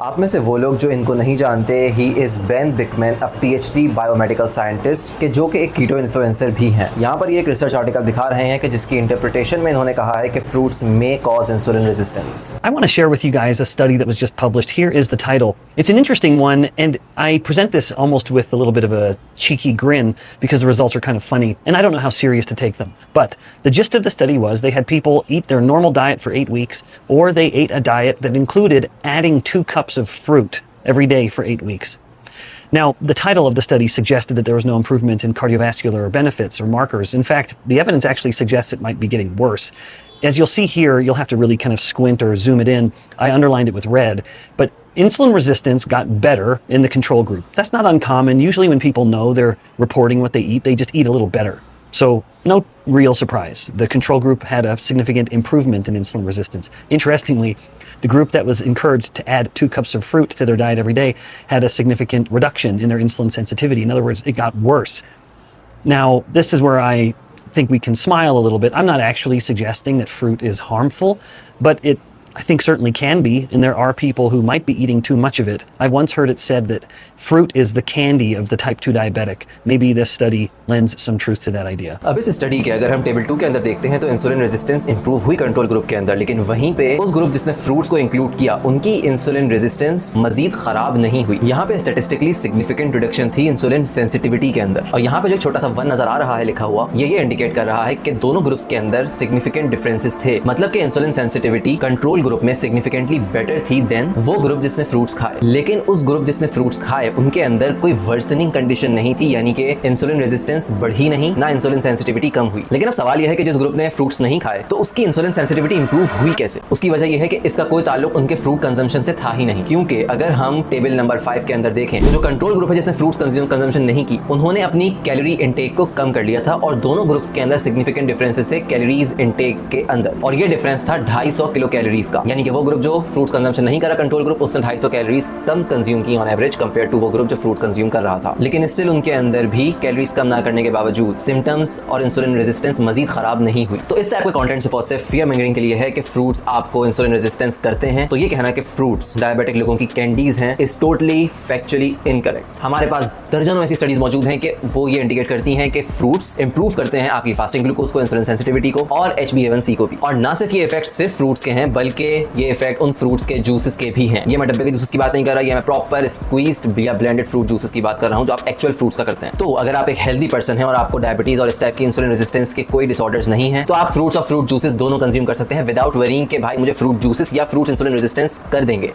आप में से वो लोग जो इनको नहीं जानते, he is Ben Bikman, a PhD biomedical scientist के जो कि एक कीटो इन्फ्लुएंसर भी हैं। यहाँ पर ये एक रिसर्च आर्टिकल दिखा रहे हैं कि जिसकी इंटरप्रिटेशन में इन्होंने कहा है कि fruits may cause insulin resistance. I want to share with you guys a study that was just published. Here is the title. It's an interesting one, and I present this almost with a little bit of a cheeky grin because the results are kind of funny, and I don't know how serious to take them. But the gist of the study was they had people eat their normal diet for 8 weeks, or they ate a diet that included adding 2 cups of fruit every day for 8 weeks. Now, the title of the study suggested that there was no improvement in cardiovascular benefits or markers. In fact, the evidence actually suggests it might be getting worse. As you'll see here, you'll have to really kind of squint or zoom it in. I underlined it with red, but insulin resistance got better in the control group. That's not uncommon. Usually when people know they're reporting what they eat, they just eat a little better. So no real surprise. The control group had a significant improvement in insulin resistance. Interestingly, the group that was encouraged to add 2 cups of fruit to their diet every day had a significant reduction in their insulin sensitivity. In other words, it got worse. Now, this is where I think we can smile a little bit. I'm not actually suggesting that fruit is harmful, but it I think certainly can be, and there are people who might be eating too much of it. I've once heard it said that fruit is the candy of the type 2 diabetic. Maybe this study lends some truth to that idea. अब इस study के अगर हम table 2 के अंदर देखते हैं तो इंसुलिन रेजिस्टेंस इंप्रूव हुई कंट्रोल ग्रुप के अंदर, लेकिन वहीं पे उस ग्रुप जिसने फ्रूट्स को इंक्लूड किया उनकी इंसुलिन रेजिस्टेंस मजीद खराब नहीं हुई। यहाँ पे स्टैटिस्टिकली सिग्निफिकेंट रिडक्शन थी इंसुलिन सेंसिटिविटी के अंदर, और यहाँ पे जो छोटा सा 1 नजर आ रहा है लिखा हुआ, ये इंडिकेट कर रहा है कि दोनों ग्रुप्स के अंदर सिग्निफिकेंट डिफरेंसेस थे। मतलब कि इंसुलिन सेंसिटिविटी कंट्रोल ग्रुप में सिग्निफिकेंटली बेटर थी देन वो ग्रुप जिसने फ्रूट्स खाए। लेकिन उस ग्रुप जिसने फ्रूट्स खाए उनके अंदर कोई वर्सनिंग कंडीशन नहीं थी, यानी कि इंसुलिन रेजिस्टेंस बढ़ी नहीं, ना इंसुलिन सेंसिटिविटी कम हुई। लेकिन अब सवाल यह है कि जिस ग्रुप ने फ्रूट्स नहीं खाए तो उसकी इंसुलिन सेंसिटिविटी इंप्रूव हुई कैसे? उसकी वजह यह है कि इसका कोई ताल्लुक उनके फ्रूट कंजम्पशन से था ही नहीं, क्योंकि अगर हम टेबल नंबर 5 के अंदर देखें तो जो कंट्रोल ग्रुप है जिसने फ्रूट्स कंजम्पशन नहीं की, उन्होंने अपनी कैलोरी इंटेक को कम कर लिया था, और दोनों ग्रुप्स के अंदर सिग्निफिकेंट डिफरेंसेस थे कैलोरीज इंटेक के अंदर, और ये डिफरेंस था 250 किलो कैलोरीज का। यानी कि वो ग्रुप जो फ्रूट्स कंजम्पशन नहीं करा कंट्रोल ग्रुप, उसने 250 कैलोरीज कम कंज्यूम की ऑन एवरेज कंपेयर टू वो ग्रुप जो फ्रूट कंज्यूम कर रहा था। लेकिन स्टिल उनके अंदर भी कैलोरीज कम ना करने के बावजूद सिम्टम्स और इंसुलिन रेजिस्टेंस मजीद खराब नहीं हुई। तो इस टाइप के कंटेंट सिर्फ और सिर्फ फियर मेंगरिंग के लिए है कि फ्रूट्स आपको इंसुलिन रेजिस्टेंस करते हैं, तो ये कहना कि फ्रूट्स डायबिटिक लोगों की कैंडीज हैं इज टोटली फैक्चुअली इनकरेक्ट। हमारे पास दर्जनों ऐसी स्टडीज मौजूद हैं कि वो ये इंडिकेट करती हैं कि फ्रूट्स इंप्रूव करते हैं आपकी फास्टिंग ग्लूकोज को, इंसुलिन सेंसिटिविटी को, और HbA1c को भी। और ना सिर्फ ये इफेक्ट सिर्फ फ्रूट्स के हैं, बल्कि ये इफेक्ट उन फ्रूट्स के जूसेस के भी हैं। ये मैं डब्बे के जूसेस की बात नहीं कर रहा, ये मैं प्रॉपर स्क्वीज्ड या ब्लेंडेड फ्रूट जूसेस की बात कर रहा हूं जो आप एक्चुअल फ्रूट्स का करते हैं। तो अगर आप एक हेल्दी पर्सन हैं और आपको डायबिटीज और इस टाइप की इंसुलिन रेजिस्टेंस के कोई डिसऑर्डर्स नहीं है, तो आप फ्रूट्स और फ्रूट जूसेस दोनों कंज्यूम कर सकते हैं विदाउट वरीइंग कि भाई मुझे फ्रूट जूसेस या फ्रूट्स इंसुलिन रेजिस्टेंस कर देंगे।